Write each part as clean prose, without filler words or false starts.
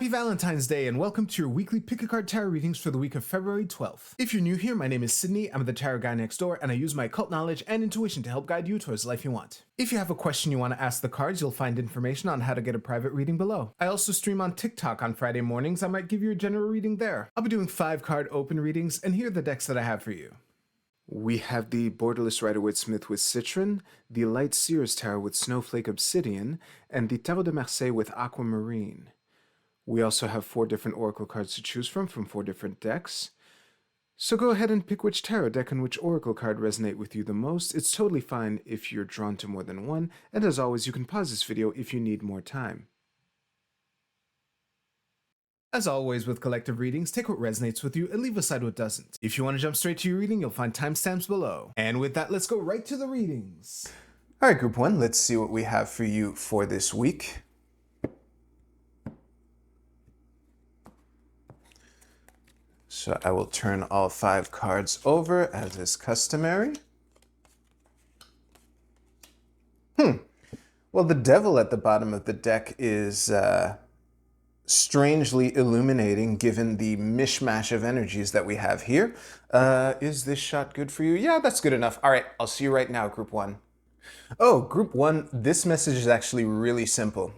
Happy Valentine's Day and welcome to your weekly Pick a Card Tarot readings for the week of February 12th. If you're new here, my name is Sydney, I'm the tarot guy next door, and I use my occult knowledge and intuition to help guide you towards the life you want. If you have a question you want to ask the cards, you'll find information on how to get a private reading below. I also stream on TikTok on Friday mornings. I might give you a general reading there. I'll be doing 5-card open readings, and here are the decks that I have for you. We have the Borderless Rider-Waite-Smith with Citron, the Light Seers Tarot with Snowflake Obsidian, and the Tarot de Marseille with Aquamarine. We also have 4 different oracle cards to choose from 4 different decks. So go ahead and pick which tarot deck and which oracle card resonate with you the most. It's totally fine if you're drawn to more than one, and as always, you can pause this video if you need more time. As always with collective readings, take what resonates with you and leave aside what doesn't. If you want to jump straight to your reading, you'll find timestamps below. And with that, let's go right to the readings. All right, Group 1, let's see what we have for you for this week. So I will turn all 5 cards over as is customary. Well, the devil at the bottom of the deck is strangely illuminating given the mishmash of energies that we have here. Is this shot good for you? Yeah, that's good enough. All right, I'll see you right now, Group 1. Oh, Group 1, this message is actually really simple.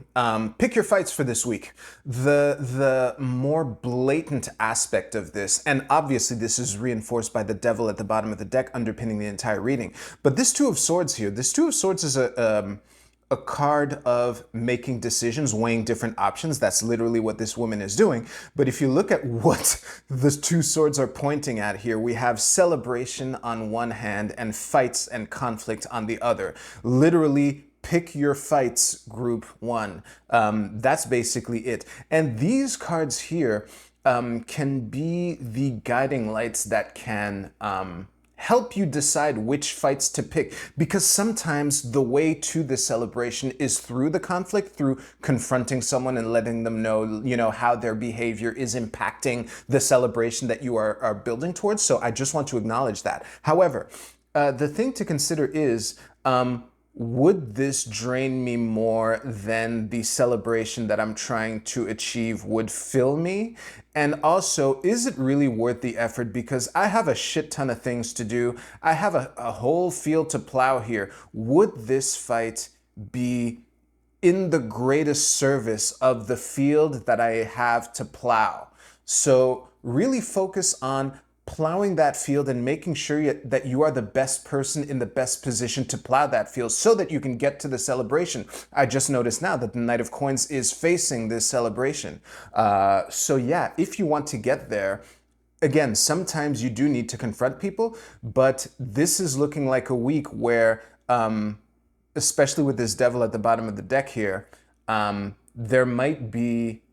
Pick your fights for this week. The more blatant aspect of this, and obviously this is reinforced by the devil at the bottom of the deck underpinning the entire reading, but this Two of Swords here, this Two of Swords is a card of making decisions, weighing different options. That's literally what this woman is doing. But if you look at what the 2 swords are pointing at here, we have celebration on one hand and fights and conflict on the other. Literally, pick your fights, Group 1. That's basically it. And these cards here can be the guiding lights that can help you decide which fights to pick, because sometimes the way to the celebration is through the conflict, through confronting someone and letting them know, how their behavior is impacting the celebration that you are building towards. So I just want to acknowledge that. However, the thing to consider is, would this drain me more than the celebration that I'm trying to achieve would fill me? And also, is it really worth the effort? Because I have a shit ton of things to do. I have a whole field to plow here. Would this fight be in the greatest service of the field that I have to plow? So really focus on plowing that field and making sure that you are the best person in the best position to plow that field so that you can get to the celebration. I just noticed now that the Knight of Coins is facing this celebration. So yeah, if you want to get there, again, sometimes you do need to confront people, but this is looking like a week where, especially with this devil at the bottom of the deck here, there might be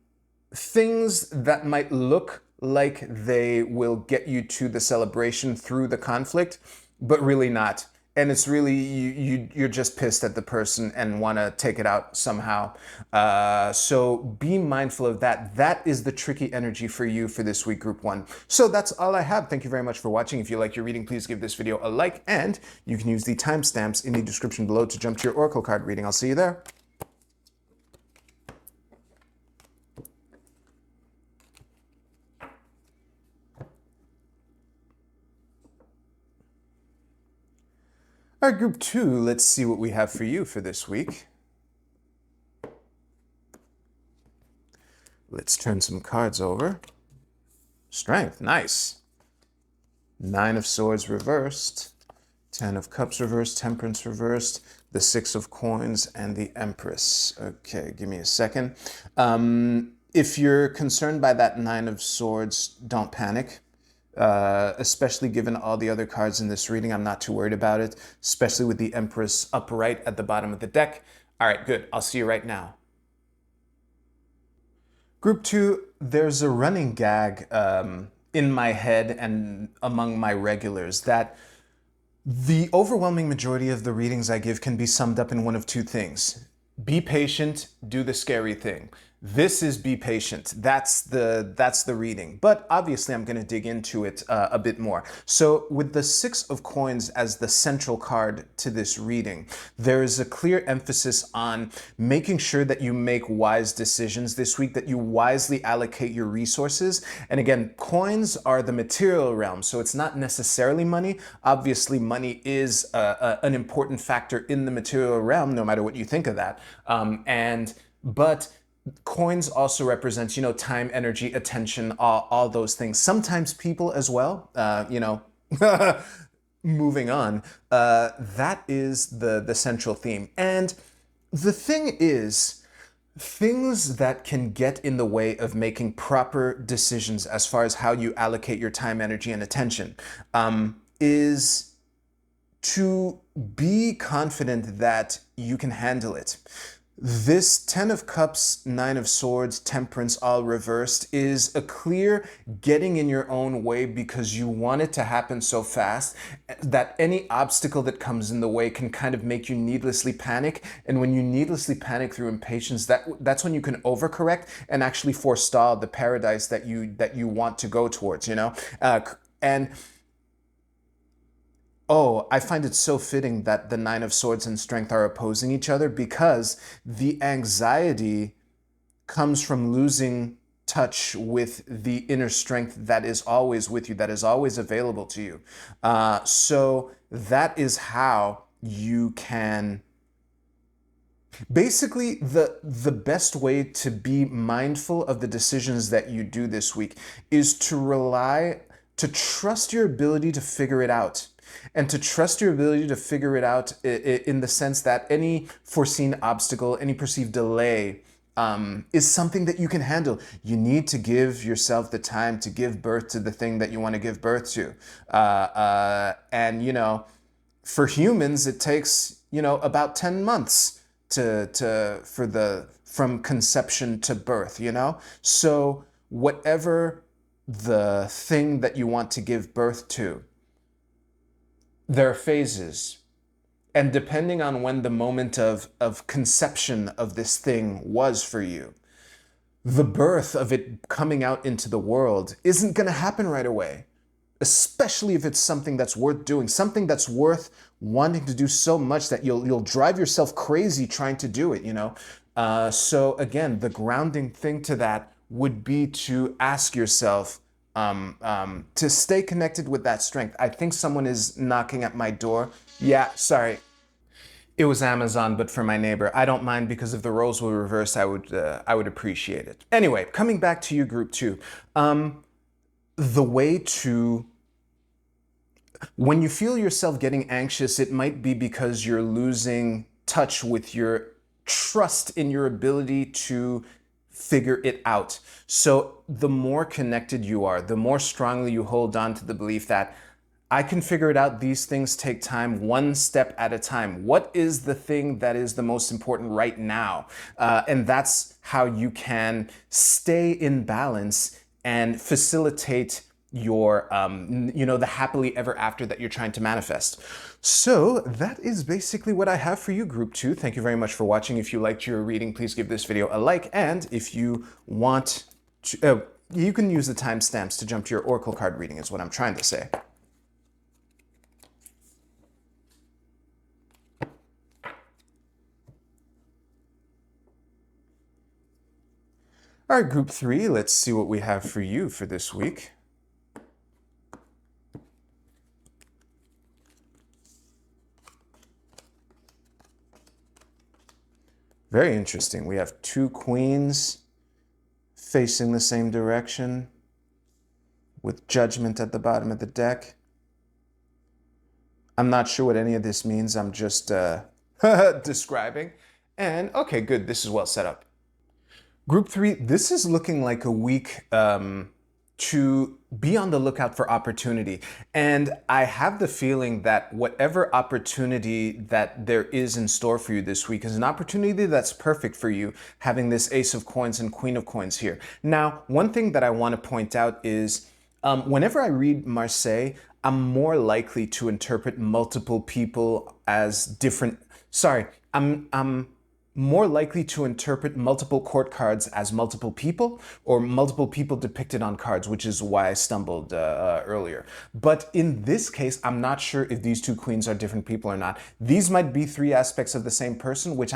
things that might look like they will get you to the celebration through the conflict, but really not. And it's really, you're just pissed at the person and want to take it out somehow. So be mindful of that. That is the tricky energy for you for this week, Group 1. So that's all I have. Thank you very much for watching. If you like your reading, please give this video a like, and you can use the timestamps in the description below to jump to your oracle card reading. I'll see you there. All right, Group 2, let's see what we have for you for this week. Let's turn some cards over. Strength, nice. 9 of Swords reversed, 10 of Cups reversed, Temperance reversed, the 6 of Coins, and the Empress. Okay, give me a second. If you're concerned by that 9 of Swords, don't panic. Especially given all the other cards in this reading, I'm not too worried about it, especially with the Empress upright at the bottom of the deck. All right, good. I'll see you right now. Group 2, there's a running gag in my head and among my regulars that the overwhelming majority of the readings I give can be summed up in one of 2 things. Be patient, do the scary thing. This is be patient. That's the reading. But obviously I'm going to dig into it a bit more. So with the Six of Coins as the central card to this reading, there is a clear emphasis on making sure that you make wise decisions this week, that you wisely allocate your resources. And again, coins are the material realm, so it's not necessarily money. Obviously, money is an important factor in the material realm, no matter what you think of that. But coins also represent, time, energy, attention, all those things. Sometimes people as well, moving on. That is the central theme. And the thing is, things that can get in the way of making proper decisions as far as how you allocate your time, energy, and attention is to be confident that you can handle it. This Ten of Cups, Nine of Swords, Temperance all reversed is a clear getting in your own way because you want it to happen so fast that any obstacle that comes in the way can kind of make you needlessly panic. And when you needlessly panic through impatience, that's when you can overcorrect and actually forestall the paradise that you want to go towards, and oh, I find it so fitting that the Nine of Swords and Strength are opposing each other because the anxiety comes from losing touch with the inner strength that is always with you, that is always available to you. So that is how you can... Basically, the best way to be mindful of the decisions that you do this week is to trust your ability to figure it out. And to trust your ability to figure it out in the sense that any foreseen obstacle, any perceived delay is something that you can handle. You need to give yourself the time to give birth to the thing that you want to give birth to. And for humans, it takes, about 10 months from conception to birth, So whatever the thing that you want to give birth to, there are phases. And depending on when the moment of conception of this thing was for you, the birth of it coming out into the world isn't going to happen right away. Especially if it's something that's worth doing, something that's worth wanting to do so much that you'll drive yourself crazy trying to do it, So again, the grounding thing to that would be to ask yourself, to stay connected with that strength. I think someone is knocking at my door. Yeah, sorry. It was Amazon, but for my neighbor. I don't mind because if the roles were reversed, I would appreciate it. Anyway, coming back to you, group two. The way to... When you feel yourself getting anxious, it might be because you're losing touch with your trust in your ability to figure it out. So the more connected you are, the more strongly you hold on to the belief that I can figure it out. These things take time, one step at a time. What is the thing that is the most important right now? And that's how you can stay in balance and facilitate your, the happily ever after that you're trying to manifest. So that is basically what I have for you, group two. Thank you very much for watching. If you liked your reading, please give this video a like. And if you want to, you can use the timestamps to jump to your Oracle card reading is what I'm trying to say. All right, group three, let's see what we have for you for this week. Very interesting. We have two queens facing the same direction with Judgment at the bottom of the deck. I'm not sure what any of this means. I'm just describing. And okay, good. This is well set up. Group three, this is looking like a week to be on the lookout for opportunity. And I have the feeling that whatever opportunity that there is in store for you this week is an opportunity that's perfect for you, having this Ace of Coins and Queen of Coins here. Now, one thing that I want to point out is whenever I read Marseille, I'm more likely to interpret multiple people as different. Sorry, I'm more likely to interpret multiple court cards as multiple people or multiple people depicted on cards, which is why I stumbled earlier. But in this case, I'm not sure if these two queens are different people or not. These might be three aspects of the same person, which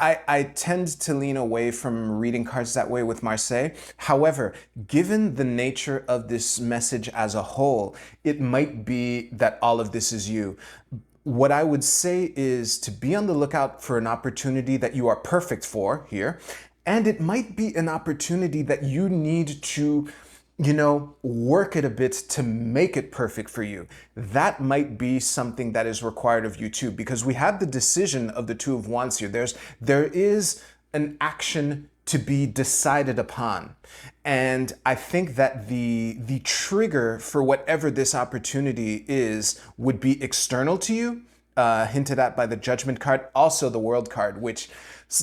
I tend to lean away from reading cards that way with Marseille. However, given the nature of this message as a whole, it might be that all of this is you. What I would say is to be on the lookout for an opportunity that you are perfect for here. And it might be an opportunity that you need to, work it a bit to make it perfect for you. That might be something that is required of you too, because we have the decision of the Two of Wands here. There is an action to be decided upon. And I think that the trigger for whatever this opportunity is would be external to you, hinted at by the Judgment card, also the World card, which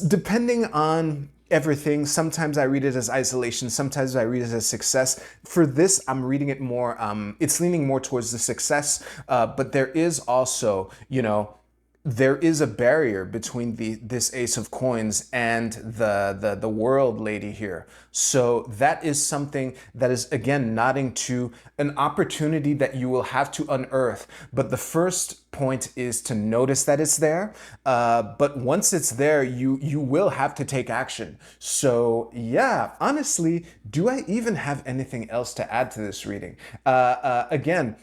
depending on everything, sometimes I read it as isolation, sometimes I read it as success. For this, I'm reading it more, it's leaning more towards the success, but there is also, there is a barrier between this Ace of Coins and the World lady here. So that is something that is, again, nodding to an opportunity that you will have to unearth. But the first point is to notice that it's there. But once it's there, you will have to take action. So yeah, honestly, do I even have anything else to add to this reading? Again,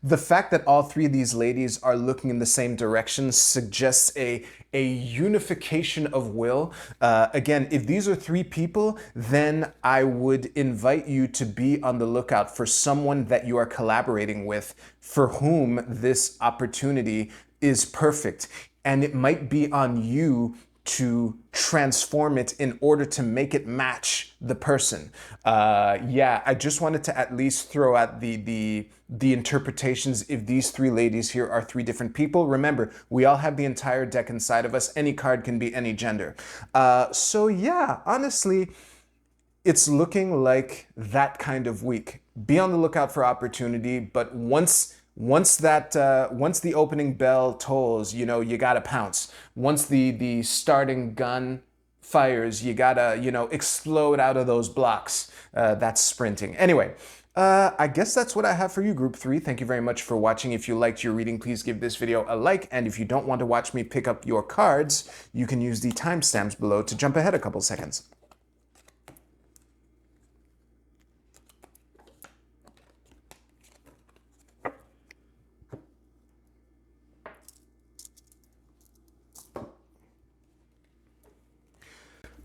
the fact that all three of these ladies are looking in the same direction suggests a unification of will. Again, if these are three people, then I would invite you to be on the lookout for someone that you are collaborating with for whom this opportunity is perfect. And it might be on you to transform it in order to make it match the person. Yeah, I just wanted to at least throw out the interpretations if these three ladies here are three different people. Remember, we all have the entire deck inside of us. Any card can be any gender. So yeah, honestly, it's looking like that kind of week. Be on the lookout for opportunity, but once the opening bell tolls, you gotta pounce. Once the starting gun fires, you gotta, explode out of those blocks. That's sprinting. Anyway, I guess that's what I have for you, Group 3. Thank you very much for watching. If you liked your reading, please give this video a like. And if you don't want to watch me pick up your cards, you can use the timestamps below to jump ahead a couple seconds.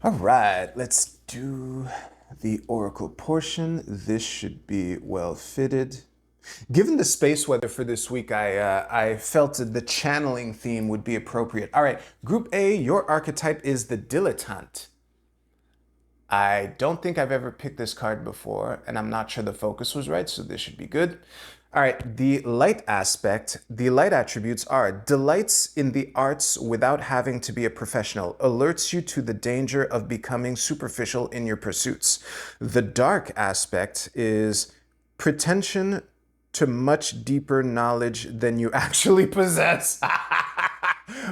All right, let's do the Oracle portion. This should be well fitted. Given the space weather for this week, I felt that the channeling theme would be appropriate. All right, Group A, your archetype is the dilettante. I don't think I've ever picked this card before, and I'm not sure the focus was right, so this should be good. All right, the light aspect, the light attributes are delights in the arts without having to be a professional, alerts you to the danger of becoming superficial in your pursuits. The dark aspect is pretension to much deeper knowledge than you actually possess.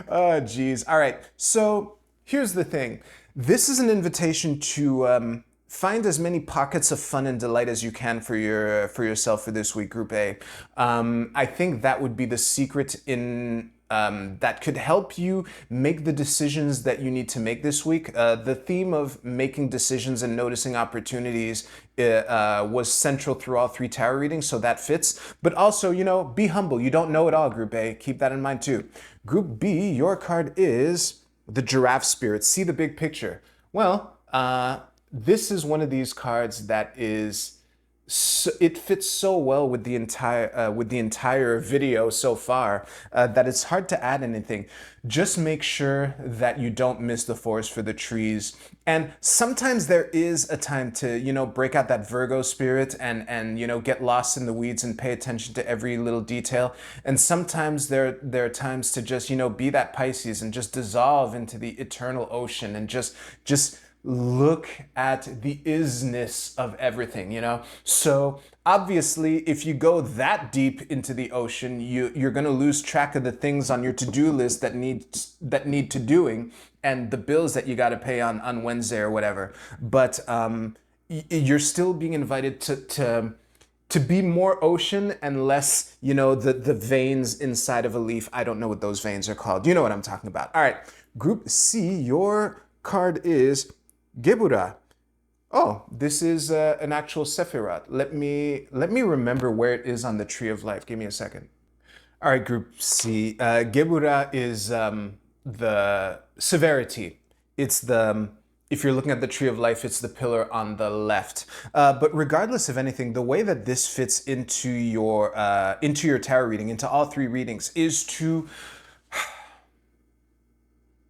Oh, geez. All right, so here's the thing. This is an invitation to find as many pockets of fun and delight as you can for yourself for this week, Group A. I think that would be the secret in that could help you make the decisions that you need to make this week. The theme of making decisions and noticing opportunities was central through all three tarot readings, so that fits. But also, be humble. You don't know it all, Group A. Keep that in mind too. Group B, your card is the Giraffe Spirit. See the big picture. Well, this is one of these cards that is, it fits so well with the entire video so far that it's hard to add anything. Just make sure that you don't miss the forest for the trees. And sometimes there is a time to, break out that Virgo spirit and get lost in the weeds and pay attention to every little detail. And sometimes there are times to just, be that Pisces and just dissolve into the eternal ocean and just look at the isness of everything, you know? So obviously, if you go that deep into the ocean, you're going to lose track of the things on your to-do list that need to doing, and the bills that you got to pay on Wednesday or whatever. But you're still being invited to be more ocean and less, you know, the veins inside of a leaf. I don't know what those veins are called. You know what I'm talking about. All right, Group C, your card is Gebura. Oh, this is an actual Sephiroth. Let me remember where it is on the Tree of Life. Give me a second. All right, Group C. Gebura is the severity. It's the, if you're looking at the Tree of Life, it's the pillar on the left. But regardless of anything, the way that this fits into your tarot reading, into all three readings, is to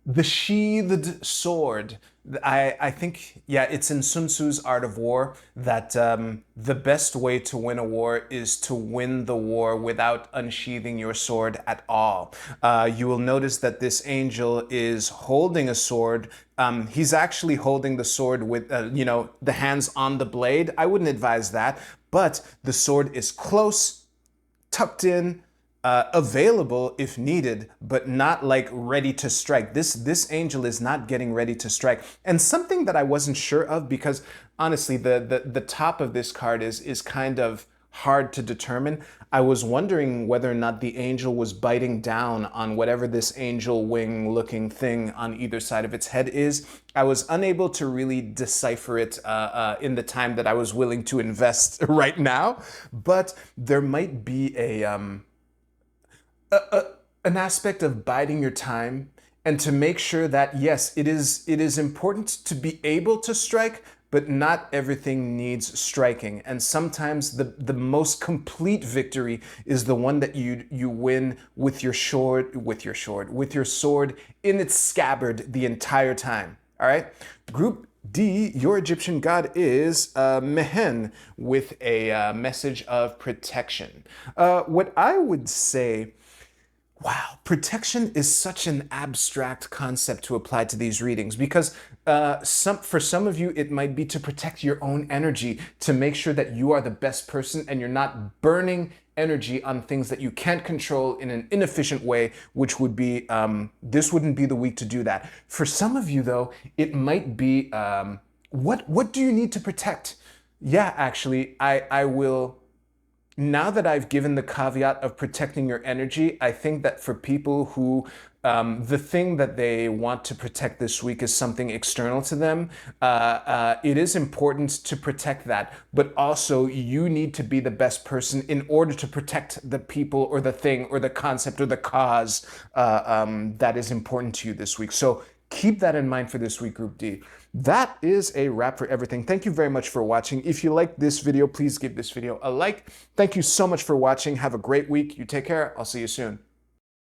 the sheathed sword. I think, yeah, it's in Sun Tzu's Art of War that the best way to win a war is to win the war without unsheathing your sword at all. You will notice that this angel is holding a sword. He's actually holding the sword with, you know, the hands on the blade. I wouldn't advise that, but the sword is close, tucked in, available if needed, but not like ready to strike. This angel is not getting ready to strike. And something that I wasn't sure of, because honestly, the top of this card is kind of hard to determine. I was wondering whether or not the angel was biting down on whatever this angel wing looking thing on either side of its head is. I was unable to really decipher it in the time that I was willing to invest right now, but there might be an aspect of biding your time, and to make sure that, yes, it is important to be able to strike, but not everything needs striking. And sometimes the most complete victory is the one that you win with your sword in its scabbard the entire time. All right, Group D, your Egyptian god is Mehen, with a message of protection. What I would say, wow, protection is such an abstract concept to apply to these readings, because for some of you, it might be to protect your own energy, to make sure that you are the best person and you're not burning energy on things that you can't control in an inefficient way, which would be, this wouldn't be the week to do that. For some of you, though, it might be, what do you need to protect? Yeah, actually, I will. Now that I've given the caveat of protecting your energy, I think that for people who the thing that they want to protect this week is something external to them, it is important to protect that. But also, you need to be the best person in order to protect the people or the thing or the concept or the cause that is important to you this week. So keep that in mind for this week, Group D. That is a wrap for everything. Thank you very much for watching. If you liked this video, please give this video a like. Thank you so much for watching. Have a great week. You take care. I'll see you soon.